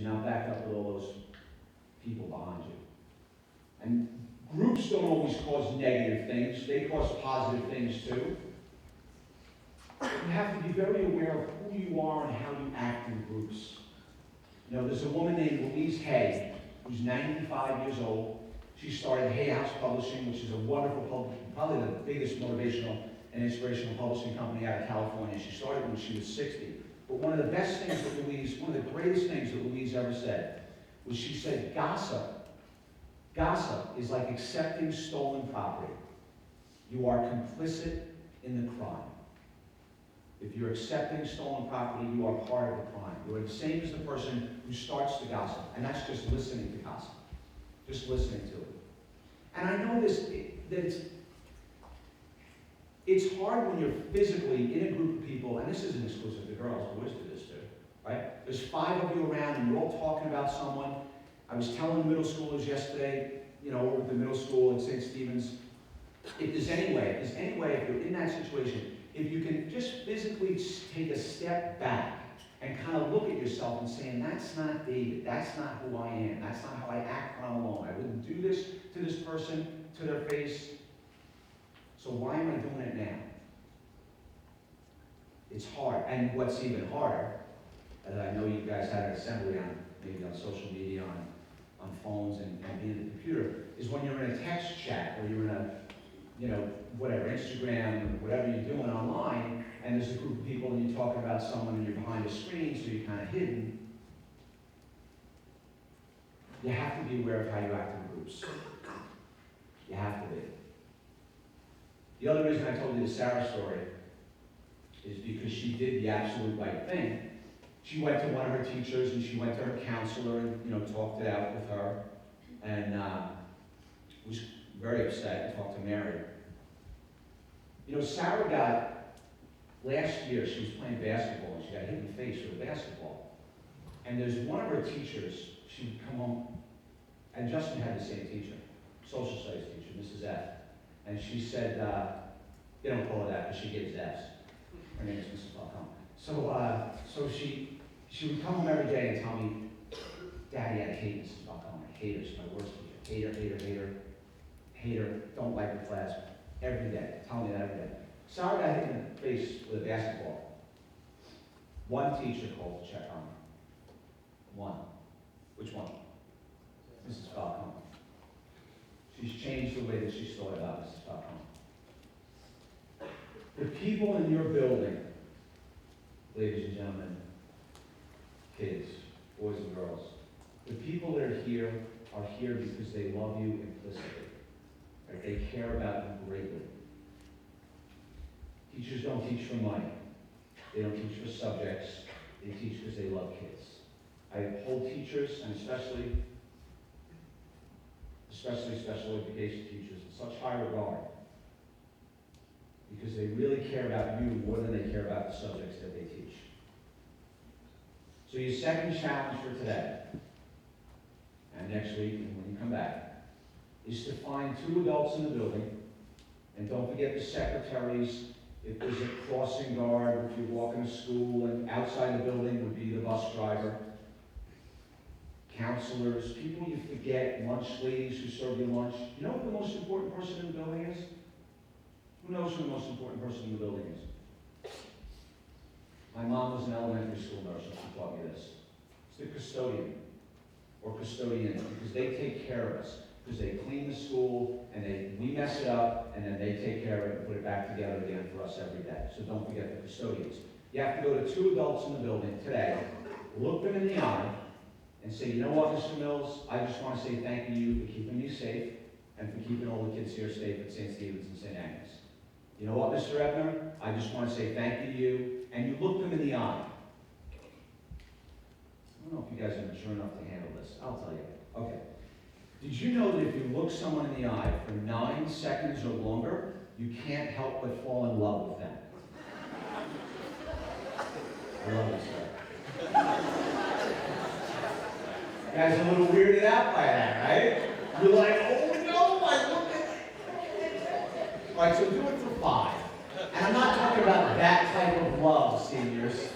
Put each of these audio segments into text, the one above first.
you're not backed up with all those people behind you. And groups don't always cause negative things, they cause positive things too. You have to be very aware of who you are and how you act in groups. You know, there's a woman named Louise Hay, who's 95 years old. She started Hay House Publishing, which is a wonderful publishing, probably the biggest motivational and inspirational publishing company out of California. She started when she was 60. But one of the best things that Louise, one of the greatest things that Louise ever said, was she said, gossip is like accepting stolen property. You are complicit in the crime. If you're accepting stolen property, you are part of the crime. You are the same as the person who starts the gossip, and that's just listening to gossip, just listening to it. And I know that it's hard when you're physically in a group of people, and this isn't exclusive to girls, boys do this too, right? There's 5 of you around, and you're all talking about someone. I was telling the middle schoolers yesterday, you know, over at the middle school in St. Stephen's, if there's any way, if you're in that situation, if you can just physically take a step back and kind of look at yourself and saying, that's not David, that's not who I am, that's not how I act when I'm alone. I wouldn't do this to this person, to their face. So why am I doing it now? It's hard. And what's even harder, as I know you guys had an assembly on, maybe on social media, on phones and being at the computer, is when you're in a text chat or you're in a, you know, whatever, Instagram, whatever you're doing online, and there's a group of people and you're talking about someone and you're behind a screen, so you're kind of hidden. You have to be aware of how you act in groups. You have to be. The other reason I told you the Sarah story is because she did the absolute right thing. She went to one of her teachers and she went to her counselor and, you know, talked it out with her, and was very upset and talked to Mary. You know, Sarah got, last year she was playing basketball and she got hit in the face with a basketball. And there's one of her teachers, she would come home, and Justin had the same teacher, social studies teacher, Mrs. F. And she said, they don't call her that, but she gives F's. Her name is Mrs. Falcone. So she would come home every day and tell me, Daddy, I hate Mrs. Falcone. I hate her. She's my worst teacher. Hate her. Don't like her class. Every day. Tell me that every day. Sarah got hit in the face with a basketball. One teacher called to check on her. One. Which one? Mrs. Falcone. She's changed the way that she's thought about Mrs. Falcone. The people in your building, ladies and gentlemen, kids, boys and girls, the people that are here because they love you implicitly. Right? They care about you greatly. Teachers don't teach for money. They don't teach for subjects. They teach because they love kids. I hold teachers, and especially special education teachers, in such high regard because they really care about you more than they care about the subjects that they teach. So your second challenge for today, and next week, and when you come back, is to find 2 adults in the building, and don't forget the secretaries. If there's a crossing guard, if you're walking to school, and outside the building would be the bus driver. Counselors, people you forget, lunch ladies who serve you lunch. You know who the most important person in the building is? Who knows who the most important person in the building is? My mom was an elementary school nurse, and she taught me this. It's the custodian, or custodians, because they take care of us. Because they clean the school, and we mess it up, and then they take care of it and put it back together again for us every day. So don't forget the custodians. You have to go to 2 adults in the building today, look them in the eye, and say, you know what, Mr. Mills, I just want to say thank you for keeping me safe and for keeping all the kids here safe at St. Stephen's and St. Agnes. You know what, Mr. Ebner, I just want to say thank you to you, and you look them in the eye. I don't know if you guys are mature enough to handle this. I'll tell you. Okay. Did you know that if you look someone in the eye for 9 seconds or longer, you can't help but fall in love with them? I love this guy. You guys are a little weirded out by that, right? You're like, oh no, I look at. All right, so do it for 5. And I'm not talking about that type of love, seniors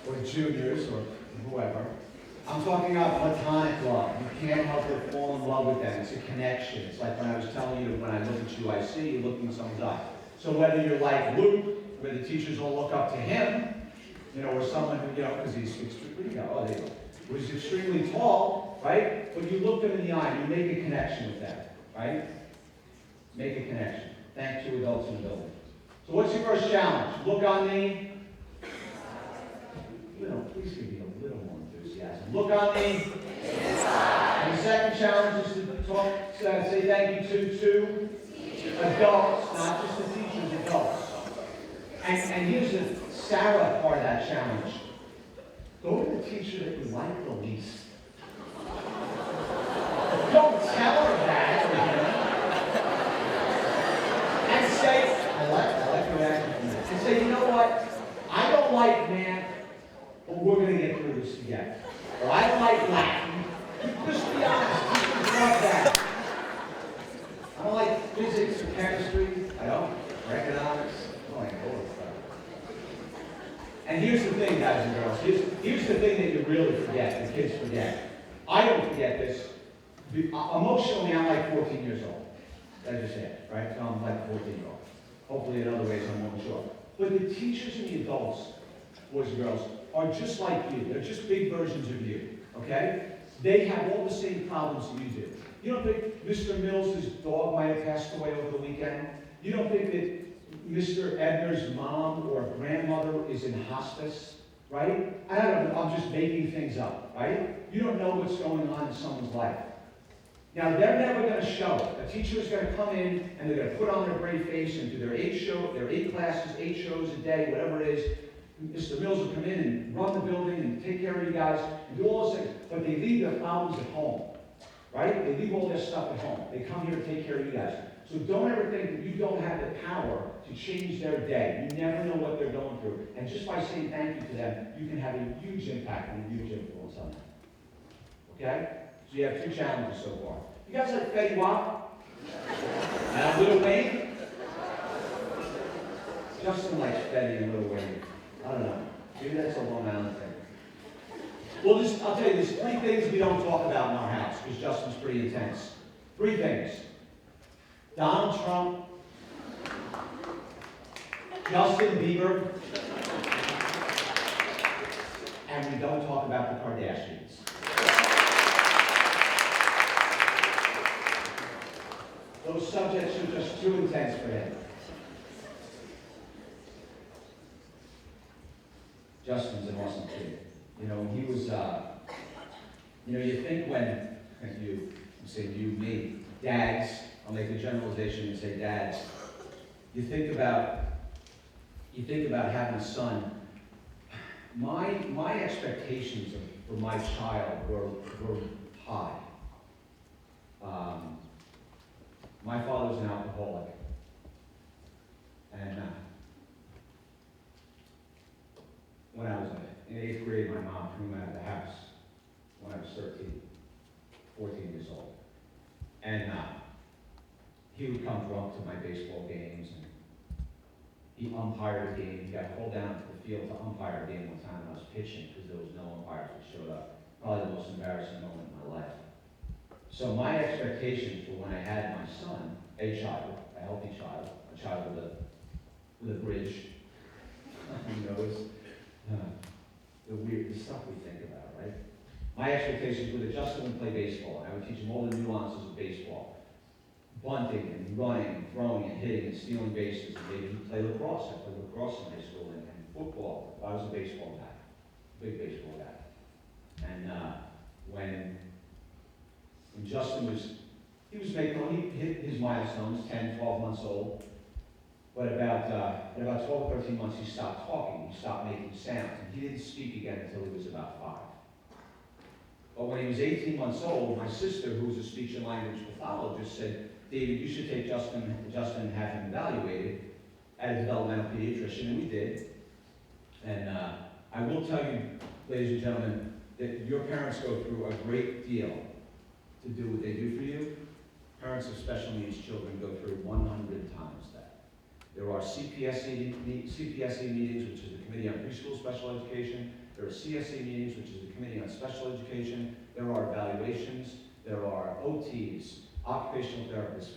or juniors or whoever. I'm talking about platonic love. You can't help but fall in love with them. It's a connection. It's like when I was telling you, when I look at you, I see you looking in someone's eye. So whether you're like Luke, where the teachers all look up to him, or someone who, because he's extremely, oh, there you go, who's extremely tall, right? But you look them in the eye, and you make a connection with them, right? Make a connection. Thank you, adults in the building. So what's your first challenge? Look on me. Please give me a little more enthusiasm. Look on me. And the second challenge is to say thank you to adults, not just the teachers, adults. And here's the Sarah part of that challenge. Go to the teacher that you like the least. Don't tell her that. And say, I like your reaction. And say, you know what? I don't like math, but we're going to get through this together. Or I don't like Latin. Just be honest. Teachers love that. I don't like physics or chemistry. I don't. Or economics. I don't like all this stuff. And here's the thing, guys and girls. Here's the thing that you really forget, the kids forget. I don't forget this. Emotionally, I'm like 14 years old. That's just it, right? So I'm like 14-year-old. Hopefully in other ways I'm more mature. But the teachers and the adults, boys and girls, are just like you. They're just big versions of you, okay? They have all the same problems that you do. You don't think Mr. Mills' dog might have passed away over the weekend? You don't think that Mr. Edner's mom or grandmother is in hospice, right? I don't know, I'm just making things up, right? You don't know what's going on in someone's life. Now, they're never going to show it. A teacher is going to come in and they're going to put on their brave face and do their 8 classes, 8 shows a day, whatever it is. Mr. Mills will come in and run the building and take care of you guys and do all those things. But they leave their problems at home, right? They leave all their stuff at home. They come here to take care of you guys. So don't ever think that you don't have the power to change their day. You never know what they're going through. And just by saying thank you to them, you can have a huge impact and a huge influence on them. Okay? So you have 2 challenges so far. You guys like Fetty Wap? Lil Wayne? Justin likes Fetty and Lil Wayne. I don't know. Maybe that's a Long Island thing. Well, I'll tell you, there's 3 things we don't talk about in our house, because Justin's pretty intense. 3 things. Donald Trump, Justin Bieber, and we don't talk about the Kardashians. Those subjects are just too intense for him. Justin's an awesome kid. When he was, you think when, you say you, me, dads, I'll make a generalization and say dads, you think about having a son. My expectations for my child were high. My father was an alcoholic, and when I was in 8th grade, my mom threw me out of the house when I was 14 years old. And he would come drunk to my baseball games, and he umpired a game. He got called down to the field to umpire a game one time when I was pitching because there was no umpires that showed up. Probably the most embarrassing moment in my life. So my expectations for when I had my son, a child, a healthy child, a child with a bridge, the stuff we think about, right? My expectations were that Justin would play baseball, and I would teach him all the nuances of baseball. Bunting and running and throwing and hitting and stealing bases, and maybe he'd play lacrosse. I played lacrosse in high school, and football. I was a baseball guy, big baseball guy. And when Justin he hit his milestones, 10, 12 months old. But at about 12 or 13 months, he stopped talking. He stopped making sounds. And he didn't speak again until he was about 5. But when he was 18 months old, my sister, who was a speech and language pathologist, said, David, you should take Justin and have him evaluated at a developmental pediatrician. And we did. And I will tell you, ladies and gentlemen, that your parents go through a great deal to do what they do for you. Parents of special needs children go through 100 times that. There are CPSE meetings, which is the Committee on Preschool Special Education, There are CSE meetings, which is the Committee on Special Education. There are evaluations. There are OTs, occupational therapists,